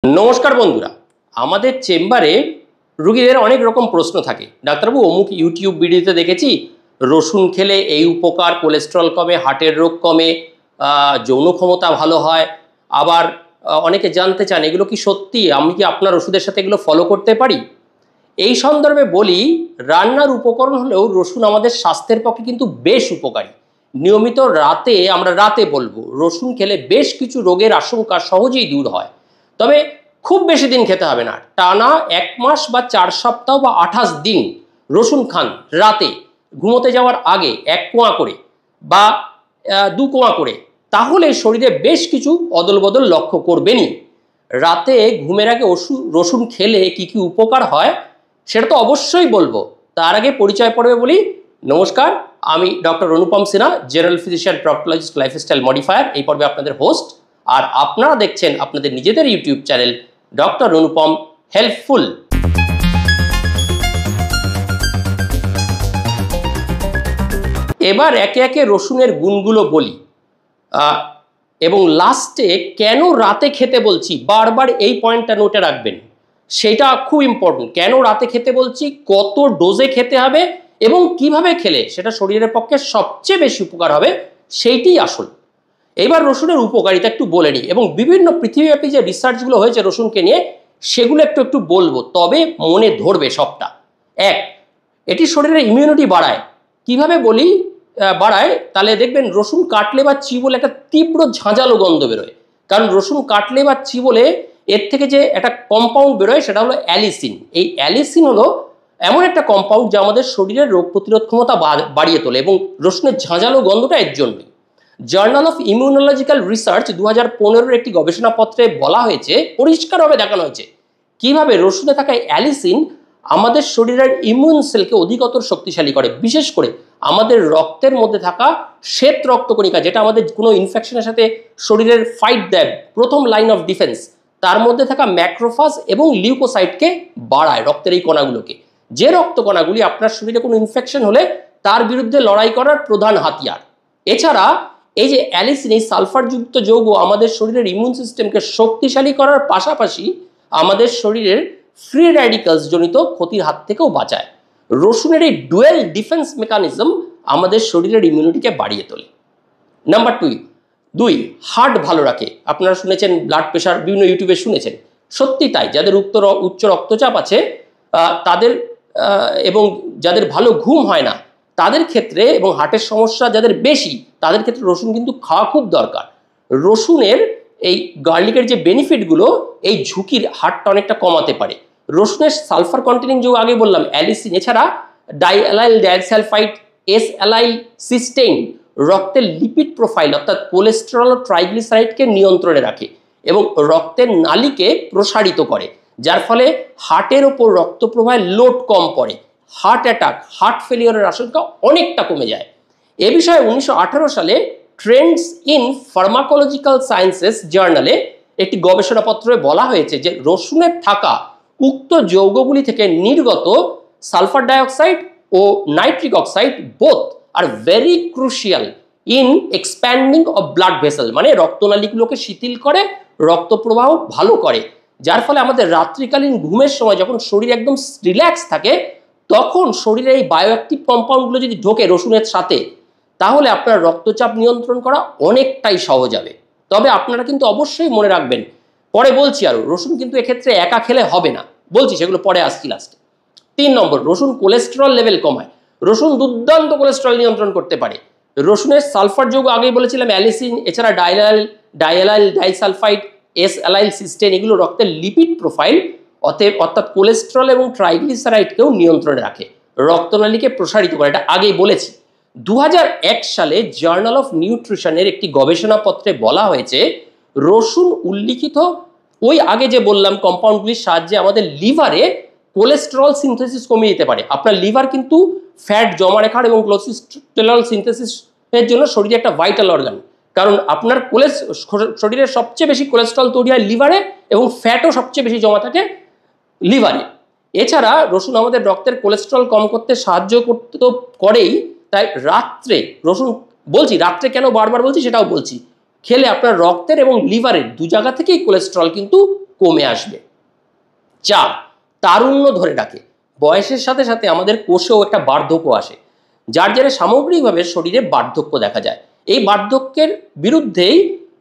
নমস্কার বন্ধুরা, আমাদের চেম্বারে রোগীদের অনেক রকম প্রশ্ন থাকে। ডাক্তারবাবু, অমুক ইউটিউব ভিডিওতে দেখেছি রসুন খেলে এই উপকার, কোলেস্টেরল কমে, হার্টের রোগ কমে, যৌন ক্ষমতা ভালো হয়। আবার অনেকে জানতে চান এগুলো কি সত্যি, আমি কি আপনার ওষুধের সাথে এগুলো ফলো করতে পারি। এই সন্দর্ভে বলি, রান্নার উপকরণ হলেও রসুন আমাদের স্বাস্থ্যের পক্ষে কিন্তু বেশ উপকারী। নিয়মিত রাতে বলবো রসুন খেলে বেশ কিছু রোগের আশঙ্কা সহজেই দূর হয়। তবে খুব বেশি দিন খেতে হবে না, টানা 1 মাস বা 4 সপ্তাহ বা 28 দিন রসুন খান। রাতে ঘুমোতে যাওয়ার আগে 1 কোয়া করে বা 2 কোয়া করে, তাহলে শরীরে বেশ কিছু অদল বদল লক্ষ্য করবেনই। রাতে ঘুমের আগে রসুন খেলে কি কি উপকার হয় সেটা তো অবশ্যই বলবো। তার আগে পরিচয় পর্বে বলি, নমস্কার, আমি doctor Anupam Sinha, general physician, proctologist, lifestyle modifier. এই পর্বে আপনাদের হোস্ট, আর আপনারা দেখছেন আপনাদের নিজেদের YouTube channel doctor Anupam helpful. এবার একে একে রসুনের গুণগুলো বলি এবং লাস্টে কেন রাতে খেতে বলছি, বারবার এই পয়েন্টটা নোটে রাখবেন, সেটা খুব ইম্পর্টেন্ট। কেন রাতে খেতে বলছি, কত ডোজে খেতে হবে এবং কিভাবে খেলে সেটা শরীরের পক্ষে সবচেয়ে বেশি উপকার হবে, সেইটি আসল। এবার রসুনের উপকারিতা একটু বলে নিই এবং বিভিন্ন পৃথিবীব্যাপী যে রিসার্চগুলো হয়েছে রসুনকে নিয়ে সেগুলো একটু বলবো, তবে মনে ধরবে সবটা। 1, এটি শরীরের ইমিউনিটি বাড়ায়। কিভাবে বলি বাড়ায়, তাহলে দেখবেন রসুন কাটলে বা চিবোলে একটা তীব্র ঝাঁঝালো গন্ধ বেরোয়। কারণ রসুন কাটলে বা চিবোলে এর থেকে যে একটা কম্পাউন্ড বেরোয় সেটা হলো অ্যালিসিন। এই অ্যালিসিন হলো এমন একটা কম্পাউন্ড যা আমাদের শরীরের রোগ প্রতিরোধ ক্ষমতা বাড়িয়ে তোলে, এবং রসুনের ঝাঁঝালো গন্ধটা এর জন্যই। জার্নাল অফ ইমিউনোলজিক্যাল রিসার্চ 2015 একটি গবেষণাপত্রে বলা হয়েছে, পরিষ্কারভাবে দেখানো হয়েছে কিভাবে রসুনে থাকা অ্যালিসিন আমাদের শরীরের ইমিউন সেলকে অধিকতর শক্তিশালী করে। বিশেষ করে আমাদের রক্তের মধ্যে থাকা শ্বেত রক্তকণিকা, যেটা আমাদের কোনো ইনফেকশনের সাথে শরীরের ফাইট দেয়, প্রথম লাইন অফ ডিফেন্স, তার মধ্যে থাকা ম্যাক্রোফাজ এবং লিউকোসাইটকে বাড়ায়, রক্তের এই কণাগুলোকে, যে রক্তকণাগুলি আপনার শরীরে কোনো ইনফেকশন হলে তার বিরুদ্ধে লড়াই করার প্রধান হাতিয়ার। এছাড়া এই যে অ্যালিসিন, এই সালফারযুক্ত যৌগ আমাদের শরীরের ইমিউন সিস্টেমকে শক্তিশালী করার পাশাপাশি আমাদের শরীরের ফ্রি র্যাডিক্যালস জনিত ক্ষতির হাত থেকেও বাঁচায়। রসুনের এই ডুয়েল ডিফেন্স মেকানিজম আমাদের শরীরের ইমিউনিটিকে বাড়িয়ে তোলে। নাম্বার 2, হার্ট ভালো রাখে। আপনারা শুনেছেন ব্লাড প্রেশার, বিভিন্ন ইউটিউবে শুনেছেন, সত্যি তাই। যাদের উচ্চ রক্তচাপ আছে তাদের এবং যাদের ভালো ঘুম হয় না তাদের ক্ষেত্রে, এবং হার্টের সমস্যা যাদের বেশি তাদের ক্ষেত্রে রসুন কিন্তু খাওয়া খুব দরকার। রসুনের এই গার্লিকের যে বেনিফিটগুলো এই ঝুঁকির হারটা অনেকটা কমাতে পারে। রসুনের সালফার কন্টেনিং যৌগ আগে বললাম অ্যালিসিন, এছাড়া ডাইঅ্যালাইল ডাইসালফাইড, এস-অ্যালাইল সিস্টেইন রক্তের লিপিড প্রোফাইল অর্থাৎ কোলেস্টেরল ও ট্রাইগ্লিসারাইডকে নিয়ন্ত্রণে রাখে এবং রক্তের নালীকে প্রসারিত করে, যার ফলে হার্টের ওপর রক্ত প্রবাহের লোড কম পড়ে, হার্ট অ্যাটাক, হার্ট ফেলিওরের আশঙ্কা অনেকটা কমে যায়। এ বিষয়ে 1918 সালে ট্রেন্ডস ইন ফার্মাকোলজিক্যাল সায়েন্সেস জার্নালে একটি গবেষণাপত্রে বলা হয়েছে যে রসুনের থাকা উক্ত যৌগগুলি থেকে নির্গত সালফার ডাইঅক্সাইড ও nitric oxide both are very crucial in expanding of blood vessel, মানে রক্তনালীগুলোকে শিথিল করে, রক্ত প্রবাহ ভালো করে, যার ফলে আমাদের রাত্রিকালীন ঘুমের সময় যখন শরীর একদম রিল্যাক্স থাকে তখন শরীরে এই বায়োঅ্যাক্টিভ কম্পাউন্ডগুলো যদি ঢোকে রসুনের সাথে, তাহলে আপনার রক্তচাপ নিয়ন্ত্রণ করা অনেকটাই সহজ হবে। তবে আপনারা কিন্তু অবশ্যই মনে রাখবেন, পরে বলছি আরও, রসুন কিন্তু এক্ষেত্রে একা খেলে হবে না, বলছি সেগুলো পরে আসছি লাস্টে। 3 নম্বর, রসুন কোলেস্টেরল লেভেল কমায়। রসুন দুর্দান্ত কোলেস্টেরল নিয়ন্ত্রণ করতে পারে। রসুনের সালফার যৌগ আগেই বলেছিলাম অ্যালিসিন, এছাড়া ডাইঅ্যালাইল ডাইসালফাইড, এস-অ্যালাইল সিস্টেইন, এগুলো রক্তের লিপিড প্রোফাইল অর্থাৎ কোলেস্টেরল এবং ট্রাইগ্লিসারাইডকেও নিয়ন্ত্রণে রাখে, রক্তনালীকে প্রসারিত করে, এটা আগেই বলেছি। 2001 সালে জার্নাল অফ নিউট্রিশনের একটি গবেষণাপত্রে বলা হয়েছে রসুন উল্লিখিত ওই আগে যে বললাম কম্পাউন্ডগুলির সাহায্যে আমাদের লিভারে কোলেস্টেরল সিনথেসিস কমিয়ে দিতে পারে। আপনার লিভার কিন্তু ফ্যাট জমা রাখার এবং কোলেস্টেরল সিনথেসিসের জন্য শরীরে একটা ভাইটাল অর্গান, কারণ আপনার শরীরের সবচেয়ে বেশি কোলেস্টেরল তৈরি হয় লিভারে এবং ফ্যাটও সবচেয়ে বেশি জমা থাকে লিভারে। এছাড়া রসুন আমাদের রক্তের কোলেস্টেরল কম করতে সাহায্য করতে তো করেই, তাই রাত্রে রসুন, বলছি রাত্রে কেন বারবার বলছি সেটাও বলছি, খেলে আপনার রক্তের এবং লিভারের 2 জায়গা থেকেই কোলেস্টেরল কিন্তু কমে আসবে। 4, তারুণ্য ধরে রাখে। বয়সের সাথে সাথে আমাদের কোষেও একটা বার্ধক্য আসে, যার জেরে সামগ্রিকভাবে শরীরে বার্ধক্য দেখা যায়। এই বার্ধক্যের বিরুদ্ধেই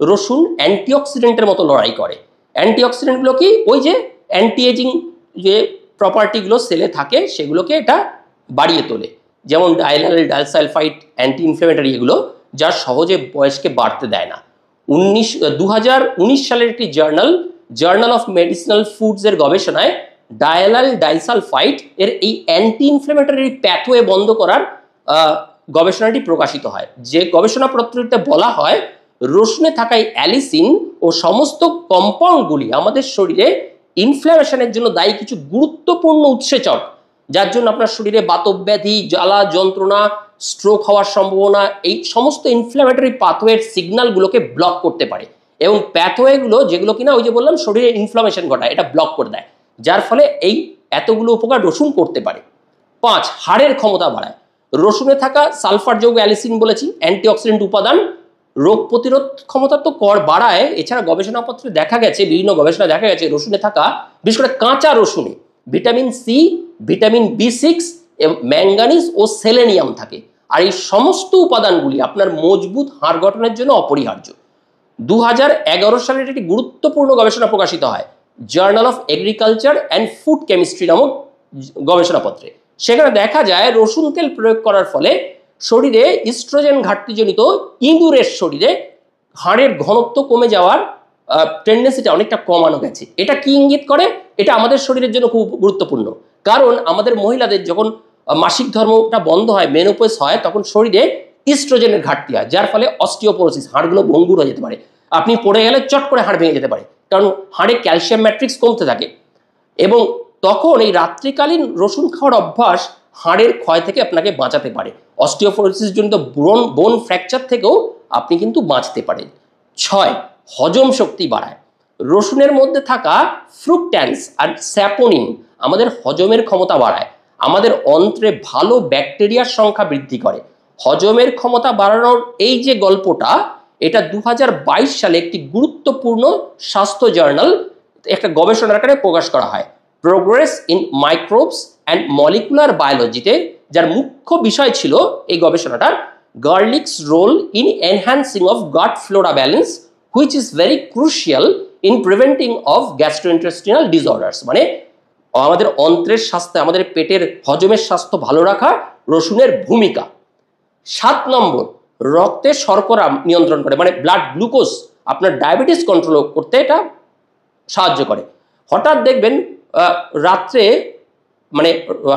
রসুন অ্যান্টিঅক্সিডেন্টের মতো লড়াই করে। অ্যান্টিঅক্সিডেন্টগুলো কি, ওই যে অ্যান্টি এজিং যে প্রপার্টিগুলো সেলে থাকে সেগুলোকে এটা বাড়িয়ে তোলে, যেমন ডায়ালাল, ডায়াসালফাইড, অ্যান্টি ইনফ্লেমেটরি, এগুলো যা সহজে বয়সকে বাড়তে দেয় না। 2019 সালের একটি জার্নাল অফ মেডিসিনাল ফুডস এর গবেষণায় ডায়ালাল ডাইসালফাইড এর এই অ্যান্টি ইনফ্লেমেটরি প্যাথওয়ে বন্ধ করার গবেষণাটি প্রকাশিত হয়। যে গবেষণাপত্রটিতে বলা হয় রসুনে থাকা অ্যালিসিন ও সমস্ত কম্পাউন্ডগুলি আমাদের শরীরে ইনফ্ল্যামেশনের জন্য দায়ী কিছু গুরুত্বপূর্ণ উৎসেচক, যার জন্য আপনার শরীরে বাতব্যাধি, জ্বালা যন্ত্রণা, স্ট্রোক হওয়ার সম্ভাবনা, এই সমস্ত ইনফ্ল্যামেটরি পাথওয়ের সিগন্যালগুলোকে ব্লক করতে পারে। এবং প্যাথওয়েগুলো যেগুলো কিনা ওই যে বললাম শরীরে ইনফ্লামেশন ঘটায়, এটা ব্লক করে দেয়, যার ফলে এই এতগুলো উপকার রসুন করতে পারে। 5, হাড়ের ক্ষমতা বাড়ায়। রসুনে থাকা সালফার যৌগ অ্যালিসিন বলেছি অ্যান্টিঅক্সিডেন্ট উপাদান, রোগ প্রতিরোধ ক্ষমতা তো বাড়ায়। এছাড়া গবেষণাপত্রে দেখা গেছে, বিভিন্ন গবেষণা দেখা গেছে রসুনে থাকা, বিশেষ করে কাঁচা রসুনে vitamin C, vitamin B6, manganese ও সেলেনিয়াম থাকে। আর এই সমস্ত উপাদানগুলি আপনার মজবুত হাড় গঠনের জন্য অপরিহার্য। 2011 সালের একটি গুরুত্বপূর্ণ গবেষণা প্রকাশিত হয় journal of agriculture and food chemistry নামক গবেষণাপত্রে। সেখানে দেখা যায় রসুন তেল প্রয়োগ করার ফলে শরীরে ইস্ট্রোজেন ঘাটতিজনিত ইঁদুরের শরীরে হাড়ের ঘনত্ব কমে যাওয়ার টেন্ডেন্সিটা অনেকটা কমানো গেছে। এটা কি ইঙ্গিত করে? এটা আমাদের শরীরের জন্য খুব গুরুত্বপূর্ণ, কারণ আমাদের মহিলাদের যখন মাসিক ধর্মটা বন্ধ হয়, মেনোপজ হয়, তখন শরীরে ইস্ট্রোজেনের ঘাটতি হয়, যার ফলে অস্টিওপোরোসিস, হাড়গুলো ভঙ্গুর হয়ে যেতে পারে। আপনি পড়ে গেলে চট করে হাড় ভেঙে যেতে পারে, কারণ হাড়ে ক্যালসিয়াম ম্যাট্রিক্স কমতে থাকে। এবং তখন এই রাত্রিকালীন রসুন খাওয়ার অভ্যাস হাড়ের ক্ষয় থেকে আপনাকে বাঁচাতে পারে। অস্টিওপোরোসিস জনিত বোন ফ্র্যাকচার থেকেও আপনি কিন্তু বাঁচতে পারেন। 6, হজম শক্তি বাড়ায়। রসুনের মধ্যে থাকা ফ্রুকট্যান্স আর স্যাপোনিন আমাদের হজমের ক্ষমতা বাড়ায়, আমাদের অন্ত্রে ভালো ব্যাকটেরিয়ার সংখ্যা বৃদ্ধি করে। হজমের ক্ষমতা বাড়ানোর এই যে গল্পটা, এটা 2022 সালে একটি গুরুত্বপূর্ণ স্বাস্থ্য জার্নাল একটা গবেষণার আকারে প্রকাশ করা হয়, progress in microbes and molecular বায়োলজিতে, যার মুখ্য বিষয় ছিল এই গবেষণাটার garlic's role in enhancing of gut flora balance which is very crucial in preventing of gastrointestinal disorders. মানে আমাদের অন্ত্রের স্বাস্থ্য, আমাদের পেটের হজমের স্বাস্থ্য ভালো রাখা রসুনের ভূমিকা। 7 নম্বর, রক্তে শর্করা নিয়ন্ত্রণ করে, মানে ব্লাড গ্লুকোজ, আপনার ডায়াবেটিস কন্ট্রোল করতে এটা সাহায্য করে। হঠাৎ দেখবেন রাত্রে মানে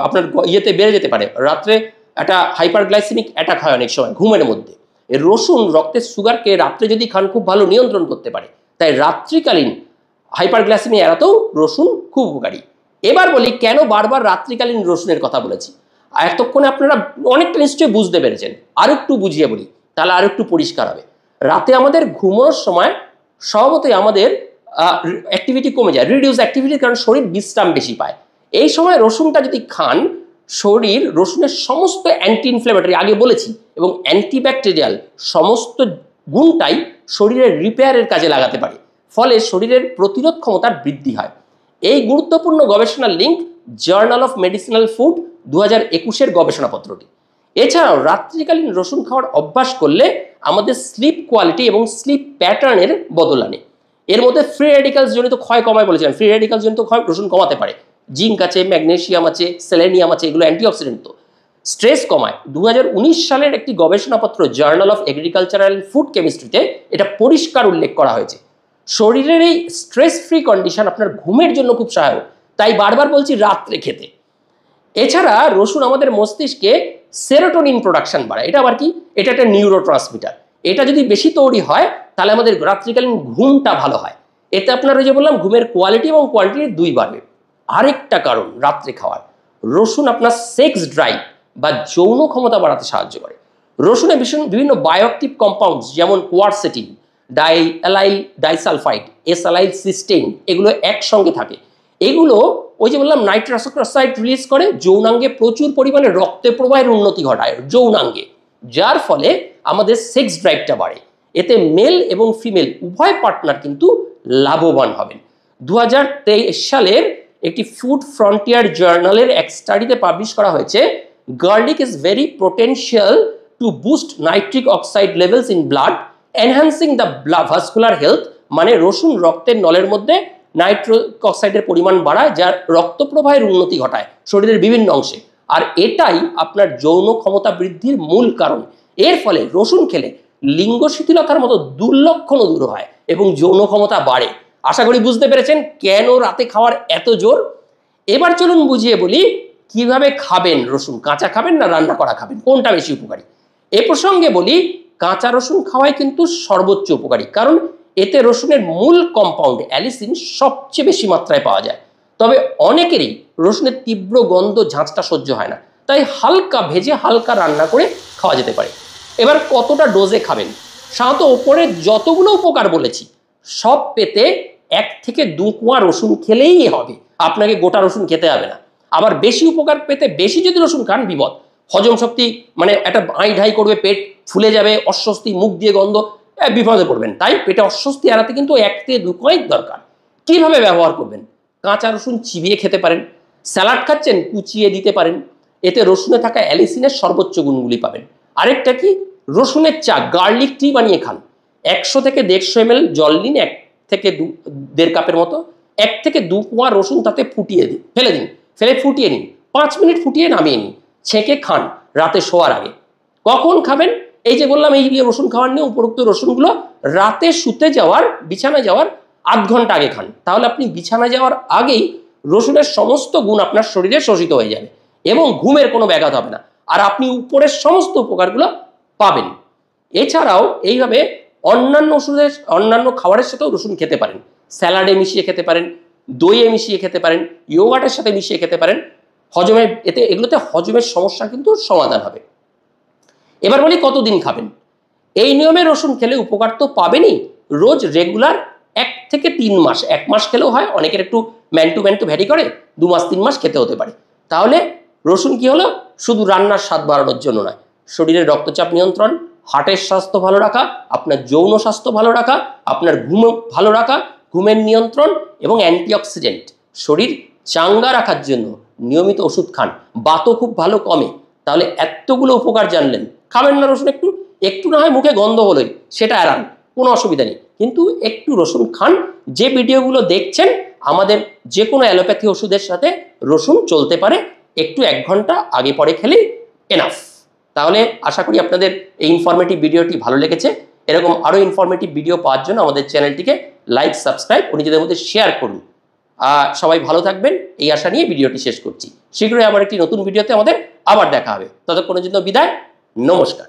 আপনার ইয়েতে বেড়ে যেতে পারে, রাত্রে একটা হাইপারগ্লাইসেমিক অ্যাটাক হয় অনেক সময় ঘুমের মধ্যে। এই রসুন রক্তের সুগারকে রাত্রে যদি খান খুব ভালো নিয়ন্ত্রণ করতে পারে, তাই রাত্রিকালীন হাইপারগ্লাইসেমি এড়াতেও রসুন খুব উপকারী। এবার বলি কেন বারবার রাত্রিকালীন রসুনের কথা বলেছি। এতক্ষণে আপনারা অনেকটা নিশ্চয়ই বুঝতে পেরেছেন, আর একটু বুঝিয়ে বলি তাহলে আর একটু পরিষ্কার হবে। রাতে আমাদের ঘুমানোর সময় স্বভাবতই আমাদের অ্যাক্টিভিটি কমে যায়, রিডিউস অ্যাক্টিভিটি, কারণ শরীর বিশ্রাম বেশি পায়। এই সময় রসুনটা যদি খান, শরীর রসুনের সমস্ত অ্যান্টি ইনফ্লেমেটরি, আগে বলেছি, এবং অ্যান্টিব্যাকটেরিয়াল সমস্ত গুণটাই শরীরের রিপেয়ারের কাজে লাগাতে পারে, ফলে শরীরের প্রতিরোধ ক্ষমতার বৃদ্ধি হয়। এই গুরুত্বপূর্ণ গবেষণার link journal of medicinal food 2021 গবেষণাপত্রটি। এছাড়াও রাত্রিকালীন রসুন খাওয়ার অভ্যাস করলে আমাদের স্লিপ কোয়ালিটি এবং স্লিপ প্যাটার্নের বদল আনে। এর মধ্যে ফ্রি রেডিক্যালস জনিত ক্ষয় কমায় বলেছিলাম, ফ্রি রেডিক্যালস জনিত ক্ষয় রসুন কমাতে পারে। জিঙ্ক আছে, ম্যাগনেসিয়াম আছে, সেলেনিয়াম আছে, এগুলো অ্যান্টিঅক্সিডেন্ট। তো স্ট্রেস কমায়। 2019 সালের একটি গবেষণাপত্র জার্নাল অফ এগ্রিকালচারাল ফুড কেমিস্ট্রিতে এটা পরিষ্কার উল্লেখ করা হয়েছে। শরীরের এই স্ট্রেস ফ্রি কন্ডিশন আপনার ঘুমের জন্য খুব সহায়ক, তাই বারবার বলছি রাত্রে খেতে। এছাড়া রসুন আমাদের মস্তিষ্কে সেরোটোনিন প্রোডাকশন বাড়ায়। এটা আবার কি? এটা একটা নিউরোট্রান্সমিটার। এটা যদি বেশি তৈরি হয় তাহলে আমাদের রাত্রিকালীন ঘুমটা ভালো হয়। এতে আপনার ওই যে বললাম ঘুমের কোয়ালিটি এবং কোয়ান্টিটি 2 বাড়বে। আরেকটা কারণ রাত্রে খাওয়ার, রসুন আপনার সেক্স ড্রাইভ বা যৌন ক্ষমতা বাড়াতে সাহায্য করে। রসুনে বিভিন্ন বায়োঅ্যাক্টিভ কম্পাউন্ডস যেমন কোয়ারসেটিন, ডাইঅ্যালাইল ডাইসালফাইড, এসঅ্যালাইল সিস্টেইন, এগুলো একসঙ্গে থাকে। এগুলো ওই যে বললাম নাইট্রাস অক্সাইড রিলিজ করে, যৌনাঙ্গে প্রচুর পরিমাণে রক্ত প্রবাহের উন্নতি ঘটায় যৌনাঙ্গে, যার ফলে আমাদের সেক্স ড্রাইভটা বাড়ে। এতে মেল এবং ফিমেল উভয় পার্টনার কিন্তু লাভবান হবেন। 2023 সালের একটি ফুড ফ্রন্টিয়ার জার্নালের এক স্টাডিতে পাবলিশ করা হয়েছে, garlic is very potential two boost nitric oxide levels in blood enhancing the vascular health. মানে রসুন রক্তের নলের মধ্যে নাইট্রিক অক্সাইডের পরিমাণ বাড়ায়, যা রক্ত প্রবাহের উন্নতি ঘটায় শরীরের বিভিন্ন অংশে, আর এটাই আপনার যৌন ক্ষমতা বৃদ্ধির মূল কারণ। এর ফলে রসুন খেলে লিঙ্গ শিথিলতার মতো দুর্লক্ষণও দূর হয় এবং যৌন ক্ষমতা বাড়ে। আশা করি বুঝতে পেরেছেন কেন রাতে খাওয়ার এত জোর। এবার চলুন বুঝিয়ে বলি কিভাবে খাবেন রসুন, কাঁচা খাবেন না রান্না করা খাবেন, কোনটা বেশি উপকারী। এ প্রসঙ্গে বলি, কাঁচা রসুন খাওয়াই কিন্তু সর্বোচ্চ উপকারী, কারণ এতে রসুনের মূল কম্পাউন্ড অ্যালিসিন সবচেয়ে বেশি মাত্রায় পাওয়া যায়। তবে অনেকেরই রসুনের তীব্র গন্ধ ঝাঁঝটা সহ্য হয় না, তাই হালকা ভেজে হালকা রান্না করে খাওয়া যেতে পারে। এবার কতটা ডোজে খাবেন? সাধারণত ওপরে যতগুলো উপকার বলেছি সব পেতে 1 থেকে 2 কোয়া রসুন খেলেই হবে, আপনাকে গোটা রসুন খেতে হবে না। আবার বেশি উপকার পেতে বেশি যদি রসুন খান বিপদ, হজম শক্তি মানে একটা আই ঢাই করবে, পেট ফুলে যাবে, অস্বস্তি, মুখ দিয়ে গন্ধ, বিপদে পড়বেন। তাই পেটে অস্বস্তি এড়াতে কিন্তু 1 থেকে 2 কোয়াই দরকার। কিভাবে ব্যবহার করবেন? কাঁচা রসুন চিবিয়ে খেতে পারেন, স্যালাড খাচ্ছেন কুচিয়ে দিতে পারেন, এতে রসুনে থাকা অ্যালিসিনের সর্বোচ্চ গুণগুলি পাবেন। আরেকটা কি, রসুনের চা গার্লিক টি বানিয়ে খান। 100 থেকে 150 ml জল নিন, 1 থেকে 1.5 কাপের মতো, 1 থেকে 2 কোয়া রসুন তাতে ফুটিয়ে দিন, ফেলে ফুটিয়ে নিন, 5 মিনিট ফুটিয়ে নামিয়ে নিন, ছেঁকে খান রাতে শোয়ার আগে। কখন খাবেন? এই যে বললাম এই রসুন খাওয়ার নিয়ে, উপরোক্ত রসুনগুলো রাতে শুতে যাওয়ার, বিছানায় যাওয়ার 8 ঘন্টা আগে খান। তাহলে আপনি বিছানায় যাওয়ার আগেই রসুনের সমস্ত গুণ আপনার শরীরে শোষিত হয়ে যাবে এবং ঘুমের কোনো ব্যাঘাত হবে না, আর আপনি উপরের সমস্ত উপকারগুলো পাবেন। এছাড়াও এইভাবে অন্যান্য খাবারের সাথেও রসুন খেতে পারেন, স্যালাডে মিশিয়ে খেতে পারেন, দইয়ে মিশিয়ে খেতে পারেন, ইয়োগার্টের সাথে মিশিয়ে খেতে পারেন। এগুলোতে হজমের সমস্যা কিন্তু সমাধান হবে। এবার বলি কতদিন খাবেন? এই নিয়মে রসুন খেলে উপকার তো পাবেনই, রোজ রেগুলার 1 থেকে 3 মাস, 1 মাস খেলেও হয়, অনেকের একটু ম্যান টু ভ্যারি করে, 2 মাস 3 মাস খেতে হতে পারে। তাহলে রসুন কি হলো? শুধু রান্নার স্বাদ বাড়ানোর জন্য নয়, শরীরের রক্তচাপ নিয়ন্ত্রণ, হার্টের স্বাস্থ্য ভালো রাখা, আপনার যৌন স্বাস্থ্য ভালো রাখা, আপনার ঘুম ভালো রাখা, ঘুমের নিয়ন্ত্রণ এবং অ্যান্টিঅক্সিডেন্ট, শরীর চাঙ্গা রাখার জন্য নিয়মিত ওষুধ খান, বাতও খুব ভালো কমে। তাহলে এতগুলো উপকার জানলেন, খাবেন না রসুন? একটু না হয় মুখে গন্ধ হলোই, সেটা এড়ান, কোনো অসুবিধা নেই, কিন্তু একটু রসুন খান। যে ভিডিওগুলো দেখছেন, আমাদের যে কোনো অ্যালোপ্যাথি ওষুধের সাথে রসুন চলতে পারে, একটু 1 ঘন্টা আগে পরে খেলেই এনাফ। তাহলে আশা করি আপনাদের এই ইনফরমেটিভ ভিডিওটি ভালো লেগেছে। এরকম আরও ইনফরমেটিভ ভিডিও পাওয়ার জন্য আমাদের চ্যানেলটিকে লাইক, সাবস্ক্রাইব ও নিজেদের মধ্যে শেয়ার করুন। সবাই ভালো থাকবেন এই আশা নিয়ে ভিডিওটি শেষ করছি। শীঘ্রই আবার একটি নতুন ভিডিওতে আমাদের আবার দেখা হবে। ততক্ষণের জন্য বিদায়, নমস্কার।